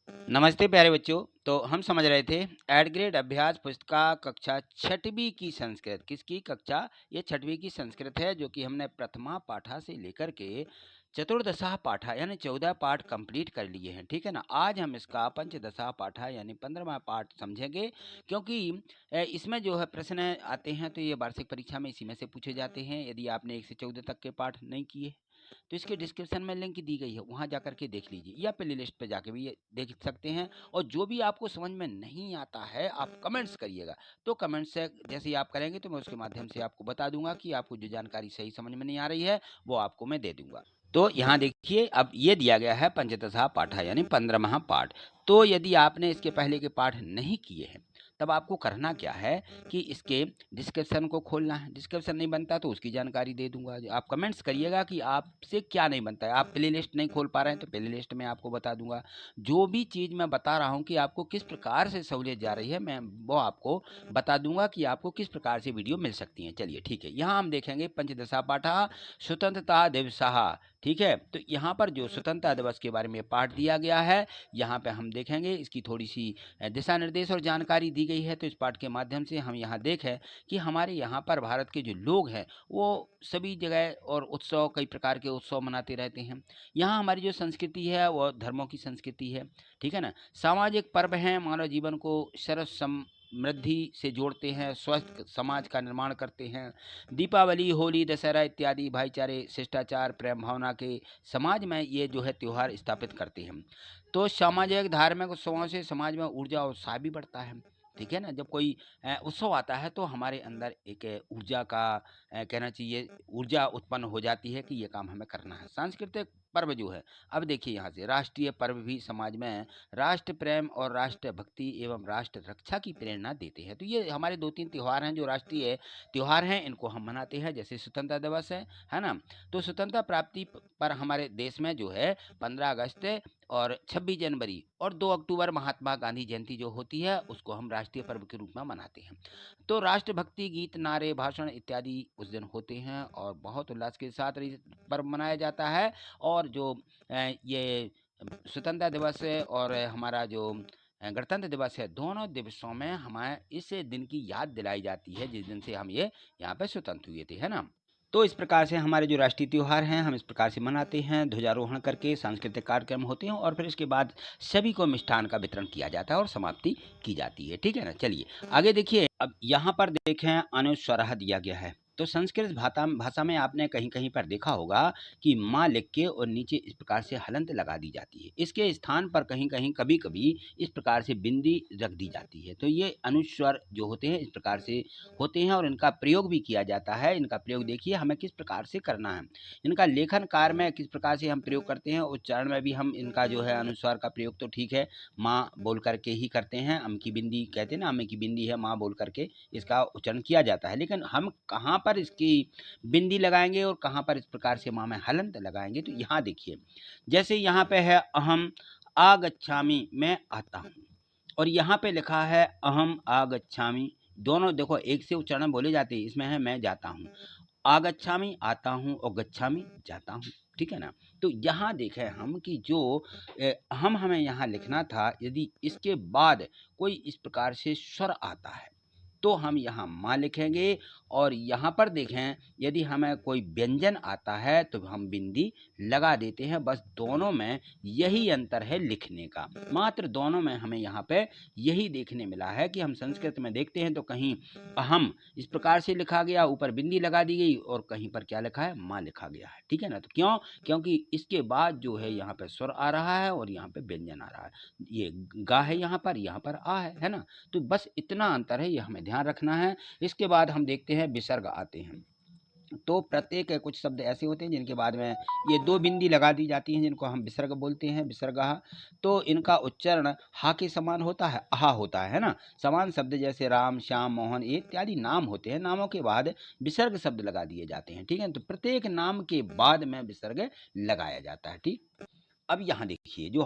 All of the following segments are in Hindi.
नमस्ते प्यारे बच्चों। तो हम समझ रहे थे एड ग्रेड अभ्यास पुस्तिका कक्षा छठवीं की संस्कृत। किसकी कक्षा? ये छठवीं की संस्कृत है, जो कि हमने प्रथमा पाठा से लेकर के चतुर्दशा पाठा यानी 14 पाठ कंप्लीट कर लिए हैं। ठीक है ना। आज हम इसका पंचदशा पाठा यानी 15वां पाठ समझेंगे, क्योंकि इसमें जो है प्रश्न आते हैं तो ये वार्षिक परीक्षा में इसी में से पूछे जाते हैं। यदि आपने 1 से 14 तक के पाठ नहीं किए तो इसके डिस्क्रिप्शन में लिंक दी गई है, वहाँ जाकर के देख लीजिए, या प्ले लिस्ट पर जाके भी ये देख सकते हैं। और जो भी आपको समझ में नहीं आता है आप कमेंट्स करिएगा, तो कमेंट्स से जैसे ही आप करेंगे तो मैं उसके माध्यम से आपको बता दूंगा कि आपको जो जानकारी सही समझ में नहीं आ रही है वो आपको मैं दे दूंगा। तो यहाँ देखिए, अब ये दिया गया है पंचदशा पाठा यानी 15वां पाठ। तो यदि आपने इसके पहले के पाठ नहीं किए हैं तब आपको करना क्या है कि इसके डिस्क्रिप्शन को खोलना है। डिस्क्रिप्शन नहीं बनता तो उसकी जानकारी दे दूंगा। आप कमेंट्स करिएगा कि आपसे क्या नहीं बनता है। आप प्ले लिस्ट नहीं खोल पा रहे हैं तो प्ले लिस्ट में आपको बता दूंगा। जो भी चीज़ मैं बता रहा हूँ कि आपको किस प्रकार से सहूलियत जा रही है, मैं वो आपको बता दूंगा कि आपको किस प्रकार से वीडियो मिल सकती है। चलिए ठीक है, यहाँ हम देखेंगे पंचदशा पाठा स्वतंत्रता दिवस। ठीक है, तो यहाँ पर जो स्वतंत्रता दिवस के बारे में पाठ दिया गया है, यहाँ पे हम देखेंगे इसकी थोड़ी सी दिशा निर्देश और जानकारी दी गई है। तो इस पाठ के माध्यम से हम यहाँ देखें कि हमारे यहाँ पर भारत के जो लोग हैं वो सभी जगह और उत्सव, कई प्रकार के उत्सव मनाते रहते हैं। यहाँ हमारी जो संस्कृति है वो धर्मों की संस्कृति है। ठीक है ना। सामाजिक पर्व हैं, मानव जीवन को सरस समृद्धि से जोड़ते हैं, स्वस्थ समाज का निर्माण करते हैं। दीपावली, होली, दशहरा इत्यादि भाईचारे, शिष्टाचार, प्रेम भावना के समाज में ये जो है त्योहार स्थापित करते हैं। तो सामाजिक धार्मिक उत्सवों से समाज में ऊर्जा और उत्साह भी बढ़ता है। ठीक है ना। जब कोई उत्सव आता है तो हमारे अंदर एक ऊर्जा का कहना चाहिए, ऊर्जा उत्पन्न हो जाती है कि ये काम हमें करना है। सांस्कृतिक पर्व जो है, अब देखिए यहाँ से राष्ट्रीय पर्व भी समाज में राष्ट्र प्रेम और राष्ट्र भक्ति एवं राष्ट्र रक्षा की प्रेरणा देते हैं। तो ये हमारे 2-3 त्योहार हैं जो राष्ट्रीय त्योहार हैं, इनको हम मनाते हैं। जैसे स्वतंत्रता दिवस है ना। तो स्वतंत्रता प्राप्ति पर हमारे देश में जो है 15 अगस्त और 26 जनवरी और 2 अक्टूबर महात्मा गांधी जयंती जो होती है उसको हम राष्ट्रीय पर्व के रूप में मनाते हैं। तो राष्ट्रभक्ति गीत, नारे, भाषण इत्यादि उस दिन होते हैं और बहुत उल्लास के साथ ये पर्व मनाया जाता है। और जो ये स्वतंत्रता दिवस है और हमारा जो गणतंत्र दिवस है, दोनों दिवसों में हमें इस दिन की याद दिलाई जाती है जिस दिन से हम ये यहाँ पे स्वतंत्र हुए थे, है ना। तो इस प्रकार से हमारे जो राष्ट्रीय त्योहार हैं हम इस प्रकार से मनाते हैं। ध्वजारोहण करके सांस्कृतिक कार्यक्रम होते हैं और फिर इसके बाद सभी को मिष्ठान का वितरण किया जाता है और समाप्ति की जाती है। ठीक है ना। चलिए आगे देखिए, अब यहाँ पर देखें अनुस्वार दिया गया है। तो संस्कृत भाषा में आपने कहीं कहीं पर देखा होगा कि माँ लिख के और नीचे इस प्रकार से हलंत लगा दी जाती है। इसके स्थान पर कहीं कहीं कभी कभी इस प्रकार से बिंदी रख दी जाती है। तो ये अनुस्वार जो होते हैं इस प्रकार से होते हैं और इनका प्रयोग भी किया जाता है। इनका प्रयोग देखिए हमें किस प्रकार से करना है। इनका लेखन कार्य में किस प्रकार से हम प्रयोग करते हैं, उच्चारण में भी हम इनका जो है अनुस्वार का प्रयोग तो ठीक है माँ बोल करके ही करते हैं। अम की बिंदी कहते हैं ना, अम्म की बिंदी है, माँ बोल करके इसका उच्चारण किया जाता है। लेकिन हम कहाँ पर इसकी बिंदी लगाएंगे और कहाँ पर इस प्रकार से माँ में हलंत लगाएंगे, तो यहाँ देखिए जैसे यहाँ पे है अहम आगच्छामि, मैं आता हूँ, और यहाँ पे लिखा है अहम आगच्छामि। दोनों देखो एक से उच्चारण बोले जाते हैं। इसमें है मैं जाता हूँ, आगच्छामि आता हूँ और गच्छामि जाता हूँ। ठीक है ना। तो यहाँ देखें हम कि जो हम हमें यहाँ लिखना था, यदि इसके बाद कोई इस प्रकार से स्वर आता है तो हम यहाँ माँ लिखेंगे। और यहाँ पर देखें यदि हमें कोई व्यंजन आता है तो हम बिंदी लगा देते हैं। बस दोनों में यही अंतर है लिखने का, मात्र दोनों में हमें यहाँ पे यही देखने मिला है कि हम संस्कृत में देखते हैं तो कहीं अहम इस प्रकार से लिखा गया, ऊपर बिंदी लगा दी गई, और कहीं पर क्या लिखा है, माँ लिखा गया है। ठीक है ना। तो क्यों? क्योंकि इसके बाद जो है यहाँ पे स्वर आ रहा है और यहाँ पे व्यंजन आ रहा है। ये गा है यहाँ पर आ है ना। तो बस इतना अंतर है, ये हमें ध्यान रखना है। इसके बाद हम देखते हैं विसर्ग आते हैं। तो प्रत्येक कुछ शब्द ऐसे होते हैं जिनके बाद में ये 2 बिंदी लगा दी जाती हैं, जिनको हम विसर्ग बोलते हैं, विसर्गः। तो इनका उच्चारण हा के समान होता है, आहा होता है ना। समान शब्द जैसे राम, श्याम, मोहन इत्यादि नाम होते हैं, नामों के बाद विसर्ग शब्द लगा दिए जाते हैं। ठीक है। तो प्रत्येक नाम के बाद में विसर्ग लगाया जाता है। ठीक। अब यहाँ देखिए जो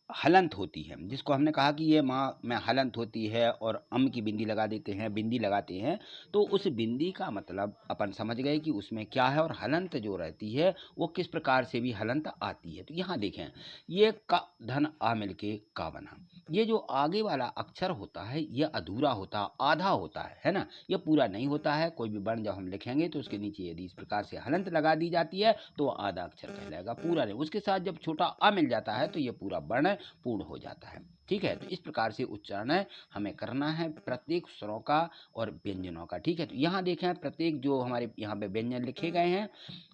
हलंत होती है, जिसको हमने कहा कि ये माँ में हलंत होती है और की बिंदी लगा देते हैं, बिंदी लगाते हैं, तो उस बिंदी का मतलब अपन समझ गए कि उसमें क्या है, और हलंत जो रहती है वो किस प्रकार से भी हलंत आती है। तो यहाँ देखें, ये का धन आ मिलके का बना, ये जो आगे वाला अक्षर होता है ये अधूरा होता है, आधा होता है ना, ये पूरा नहीं होता है। कोई भी वर्ण जब हम लिखेंगे तो उसके नीचे यदि इस प्रकार से हलंत लगा दी जाती है तो आधा अक्षर कहलाएगा, पूरा नहीं। उसके साथ जब छोटा आ मिल जाता है तो ये पूरा वर्ण पूर्ण हो जाता है। ठीक है, तो इस प्रकार से उच्चारण हमें करना है प्रत्येक स्वरों का और व्यंजनों का। ठीक है, तो यहाँ देखें प्रत्येक जो हमारे यहाँ पे व्यंजन लिखे गए हैं,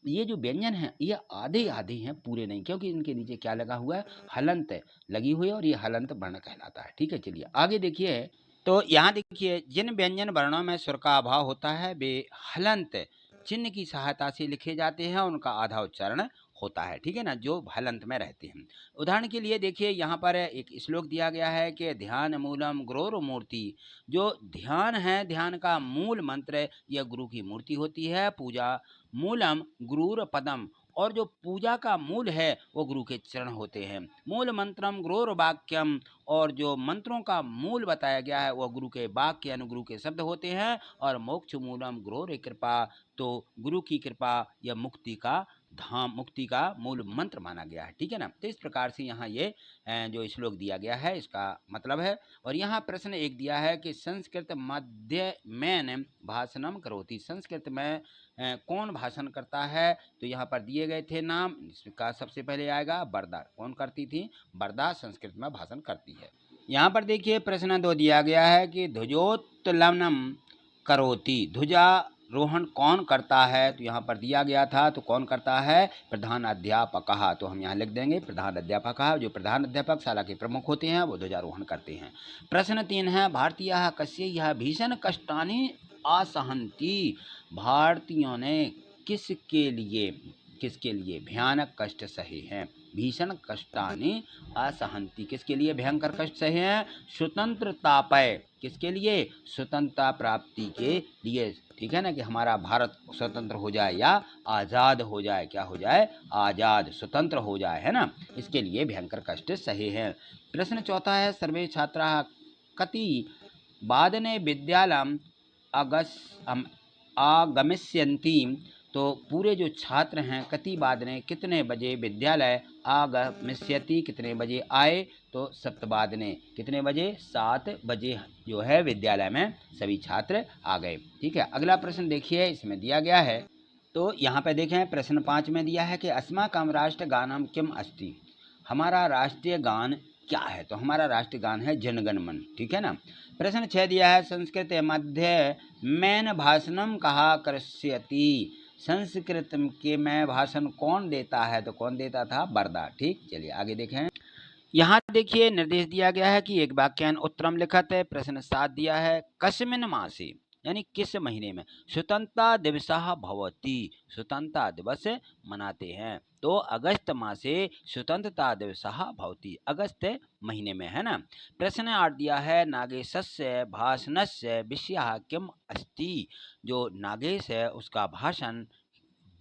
ये जो व्यंजन है ये आधे आधे हैं, पूरे नहीं, क्योंकि इनके नीचे क्या लगा हुआ है, हलंत लगी हुई है, और ये हलंत वर्ण कहलाता है। ठीक है, चलिए आगे देखिए। तो यहाँ देखिए, जिन व्यंजन वर्णों में स्वर का अभाव होता है वे हलंत चिन्ह की सहायता से लिखे जाते हैं, उनका आधा उच्चारण होता है। ठीक है ना, जो हलंत में रहते हैं। उदाहरण के लिए देखिए, यहाँ पर एक श्लोक दिया गया है कि ध्यान मूलम गुरोर मूर्ति। जो ध्यान है, ध्यान का मूल मंत्र यह गुरु की मूर्ति होती है। पूजा मूलम गुरुर पदम, और जो पूजा का मूल है वो गुरु के चरण होते हैं। मूल मंत्रम गुरोर वाक्यम, और जो मंत्रों का मूल बताया गया है वह गुरु के वाक्य यानी गुरु के शब्द होते हैं। और मोक्ष मूलम गुरोर कृपा, तो गुरु की कृपा यह मुक्ति का धाम, मुक्ति का मूल मंत्र माना गया है। ठीक है ना, तो इस प्रकार से यहाँ ये जो श्लोक दिया गया है इसका मतलब है। और यहाँ प्रश्न एक दिया है कि संस्कृत मध्य में भाषणम करोति, संस्कृत में कौन भाषण करता है, तो यहाँ पर दिए गए थे नाम। इसका सबसे पहले आएगा वरदा, कौन करती थी, वरदा संस्कृत में भाषण करती है। यहाँ पर देखिए प्रश्न 2 दिया गया है कि ध्वजोत्तोलनम करोति, ध्वजा रोहण कौन करता है, तो यहाँ पर दिया गया था, तो कौन करता है, प्रधान अध्यापक। तो हम यहाँ लिख देंगे प्रधान अध्यापक। जो प्रधान अध्यापक शाला के प्रमुख होते हैं वो ध्वजारोहण करते हैं। प्रश्न 3 है, भारतीय कस्य यह भीषण कष्टानि असहन्ति, भारतीयों ने किसके लिए भयानक कष्ट सहे हैं। भीषण कष्टानि असहन्ति, किसके लिए भयंकर कष्ट सहे हैं, स्वतंत्रता पाए, किसके लिए, स्वतंत्रता प्राप्ति के लिए। ठीक है ना, कि हमारा भारत स्वतंत्र हो जाए या आज़ाद हो जाए, क्या हो जाए, आज़ाद स्वतंत्र हो जाए, है ना, इसके लिए भयंकर कष्ट सहे हैं। प्रश्न 4 है, सर्वे छात्रा कति वादने विद्यालयम आगमिष्यन्ति, तो पूरे जो छात्र हैं कति वादने कितने बजे, विद्यालय आगमिष्यति कितने बजे आए, तो सप्तवादने कितने बजे, 7 बजे जो है विद्यालय में सभी छात्र आ गए। ठीक है, अगला प्रश्न देखिए, इसमें दिया गया है, तो यहाँ पे देखें प्रश्न 5 में दिया है कि अस्माकं राष्ट्रगानम किम अस्ति, हमारा राष्ट्रीय गान क्या है, तो हमारा राष्ट्रीय गान है जनगण मन। ठीक है ना। प्रश्न 6 दिया है, संस्कृत मध्य मैन भाषणम कहा करिष्यति, संस्कृत के में भाषण कौन देता है, तो कौन देता था, वरदा। ठीक, चलिए आगे देखें। यहाँ देखिए निर्देश दिया गया है कि एक वाक्यान उत्तरम लिखत है। प्रश्न 7 दिया है, कस्मिन् मासे यानी किस महीने में स्वतंत्रता दिवसः भवति, स्वतंत्रता दिवस मनाते हैं, तो अगस्त मासे स्वतंत्रता दिवसः भवति, अगस्त महीने में, है ना। प्रश्न 8 दिया है, नागेशस्य भाषणस्य विषयः किम अस्ति, जो नागेश है उसका भाषण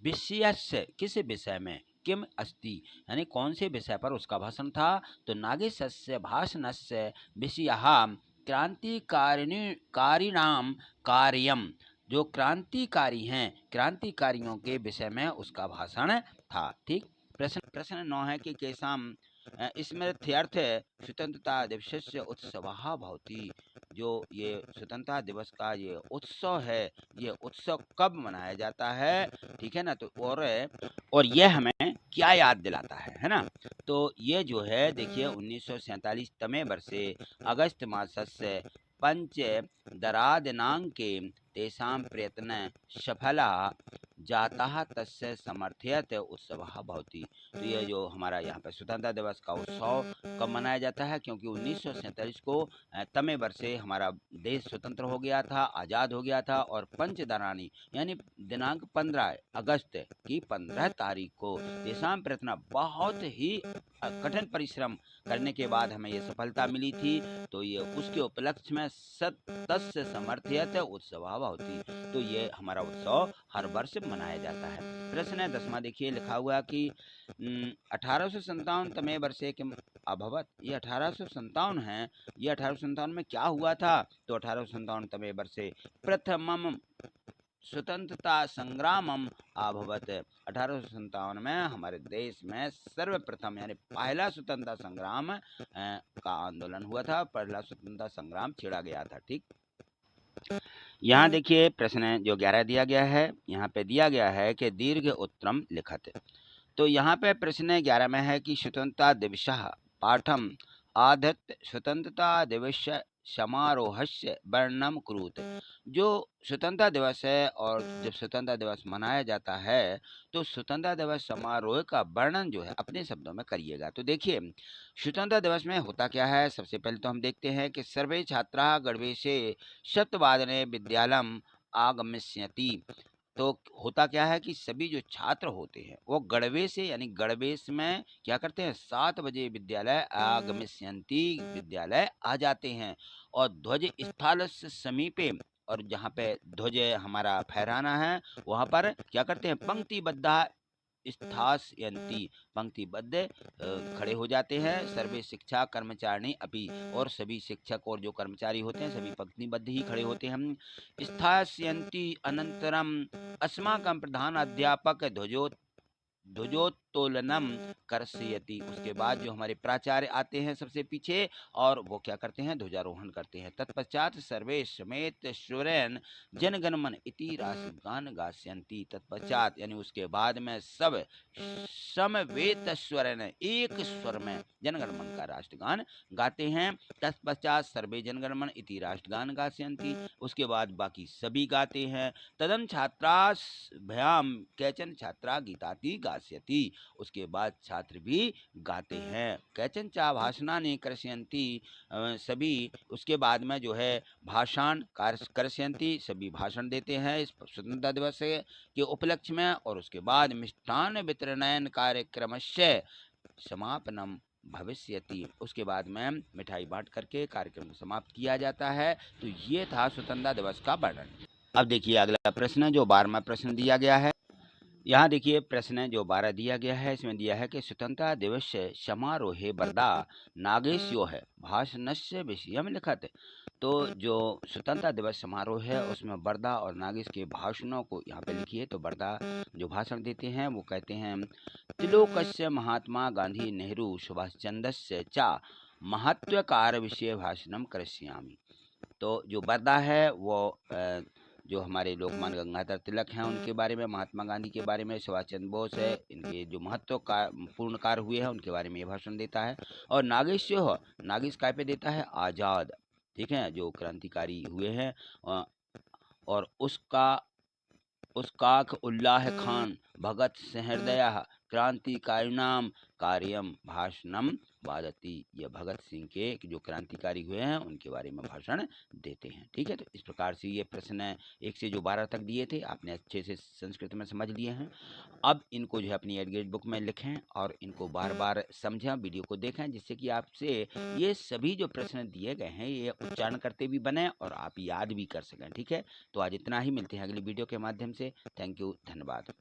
विषयस्य किस विषय में, किम अस्ति यानी कौन से विषय पर उसका भाषण था, तो नागेशस्य भाषणस्य विषयः क्रांतिकारिणाम कार्यम, जो क्रांतिकारी हैं क्रांतिकारियों के विषय में उसका भाषण था। ठीक, प्रश्न 9 है कि केसाम स्मृत्यर्थ स्वतंत्रता दिवसस्य उत्सवः भवति, जो ये स्वतंत्रता दिवस का ये उत्सव है, ये उत्सव कब मनाया जाता है। ठीक है ना, तो और यह हमें क्या याद दिलाता है ना, तो ये जो है देखिए 1947 तमे वर्षे अगस्त मासस्य पंचदरादिनांके तेषां प्रयत्न सफला जाता तस्य समर्थयत उत्सवः भवति, तो ये जो हमारा यहाँ पे स्वतंत्रता दिवस का उत्सव कब मनाया जाता है, क्योंकि 1947 को तमे वर्षे हमारा देश स्वतंत्र हो गया था, आज़ाद हो गया था, और पंचदरानी यानी दिनांक 15 अगस्त की 15 तारीख को तेषां प्रयत्न बहुत ही कठिन परिश्रम करने के बाद हमें ये सफलता मिली थी, तो ये उसके उपलक्ष्य में तस्य समर्थयत उत्सवा होती। तो ये हमारा उत्सव हर वर्ष मनाया जाता है। प्रश्न 10वां देखिए, लिखा हुआ कि 1857 तमे वर्षे किम अभवत। ये 1857 है, ये 1857 में क्या हुआ था? तो 1857 तमे वर्षे प्रथमम स्वतंत्रता संग्रामम अभवत। 1857 में हमारे देश में सर्वप्रथम यानी पहला स्वतंत्रता संग्राम का आंदोलन हुआ था, पहला स्वतंत्रता संग्राम छेड़ा गया था। ठीक, यहाँ देखिए प्रश्न जो 11 दिया गया है, यहाँ पे दिया गया है कि दीर्घ उत्तरम लिखत। तो यहाँ पे प्रश्न 11 में है कि स्वतंत्रता दिवस पाठम आधत स्वतंत्रता दिवस समारोहस्य वर्णनम कुरुत। जो स्वतंत्रता दिवस है और जब स्वतंत्रता दिवस मनाया जाता है तो स्वतंत्रता दिवस समारोह का वर्णन जो है अपने शब्दों में करिएगा। तो देखिए स्वतंत्रता दिवस में होता क्या है, सबसे पहले तो हम देखते हैं कि सर्वे छात्रा गणवेशे शतवादने विद्यालयम आगमिष्यति। तो होता क्या है कि सभी जो छात्र होते हैं वो गणवेश से यानी गणवेश में क्या करते हैं, 7 बजे विद्यालय आगमिष्यन्ति, विद्यालय आ जाते हैं। और ध्वज स्थलस्य समीपे, और जहाँ पे ध्वज हमारा फहराना है वहाँ पर क्या करते हैं, पंक्तिबद्ध स्थास्यन्ति, पंक्तिबद्ध खड़े हो जाते हैं। सर्वे शिक्षा कर्मचारिणी अपि, और सभी शिक्षक और जो कर्मचारी होते हैं सभी पंक्तिबद्ध ही खड़े होते हैं। स्थास्यन्ति अनंतरम अस्माकं प्रधान अध्यापक ध्वजोत्तोलनम कर्षयति। उसके बाद जो हमारे प्राचार्य आते हैं सबसे पीछे और वो क्या करते हैं, ध्वजारोहण करते हैं। तत्पश्चात सर्वे समेत सुरेन जनगणमन इति राष्ट्रगान गास्यन्ति। तत्पश्चात यानी उसके बाद में सब समवेत स्वरेन, एक स्वर में जनगणमन का राष्ट्रगान गाते हैं। तत्पश्चात सर्वे जनगणमन इति राष्ट्रगान गास्यन्ति, उसके बाद बाकी सभी गाते हैं। तदन छात्रास भयाम कैचन छात्रा गीताति गास्यति, उसके बाद छात्र भी गाते हैं। कैचन चा भाषणानि कर्षयन्ति, सभी उसके बाद में जो है भाषण कर्षयन्ति, सभी भाषण देते हैं इस स्वतंत्रता दिवस के उपलक्ष्य में। और उसके बाद मिष्टान वितरणयन कार्यक्रमस्य समापनम भविष्यति, उसके बाद में मिठाई बांट करके कार्यक्रम को समाप्त किया जाता है। तो ये था स्वतंत्रता दिवस का वर्णन। अब देखिए अगला प्रश्न जो 12वां प्रश्न दिया गया है। यहाँ देखिए प्रश्न जो 12 दिया गया है, इसमें दिया है कि स्वतंत्रता दिवस समारोहे वर्धा नागेश्यो है भाषणस्य विषयम लिखत। तो जो स्वतंत्रता दिवस समारोह है उसमें वर्धा और नागेश के भाषणों को यहाँ पे लिखिए। तो वर्धा जो भाषण देते हैं वो कहते हैं, त्रिलोकस्य महात्मा गांधी नेहरू सुभाष चंद्रस्य चा महत्वकार विषय भाषणम करिष्यामि। तो जो वर्धा है वो जो हमारे लोकमान्य गंगाधर तिलक हैं उनके बारे में, महात्मा गांधी के बारे में, सुभाष चंद्र बोस है, इनके जो महत्व का पूर्ण कार्य हुए हैं उनके बारे में ये भाषण देता है। और नागेश जो है, नागेश काय पे देता है, आज़ाद, ठीक है, जो क्रांतिकारी हुए हैं। और उसका उल्लाह खान भगत सहृदय क्रांतिकारिणाम कार्यम भाषणम वादती। यह भगत सिंह के जो क्रांतिकारी हुए हैं उनके बारे में भाषण देते हैं। ठीक है, तो इस प्रकार से ये प्रश्न 1 से जो 12 तक दिए थे आपने अच्छे से संस्कृत में समझ लिए हैं। अब इनको जो है अपनी एडग्रेड बुक में लिखें और इनको बार बार समझें, वीडियो को देखें, जिससे कि आपसे ये सभी जो प्रश्न दिए गए हैं ये उच्चारण करते भी बने और आप याद भी कर सकें। ठीक है, तो आज इतना ही, मिलते हैं अगली वीडियो के माध्यम से। थैंक यू, धन्यवाद।